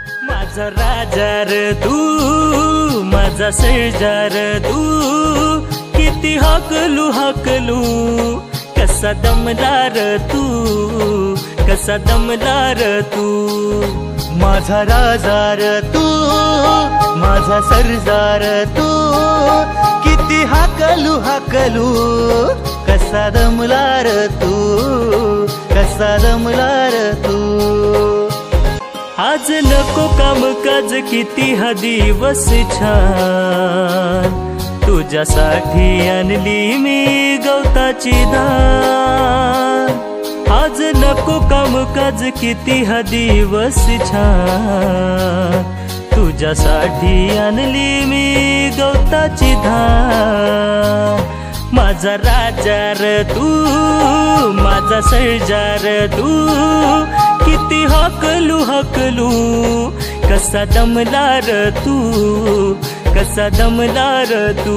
माझा राजा र तू, माझा सर्जार तू, किती हाकलू हाकलू, कसा दमदार तू, कसा दमदार तू। माझा राजा र तू, माझा सर्जार तू, किती हाकलू हाकलू, कसा दमलार तू, कसा दमलार तू। आज नको कामकाज किती हा दिवस छान, तुझ्यासाठी आणली मी गवताची धान। आज नको कामकाज किती हा दिवस छान, तुझ्यासाठी आणली मी गवताची धान। माझा राजा र तू, माझा सर्जार तू, किती हाकलू हाकलू, कसा दमलार तू, कसा दमलार तू।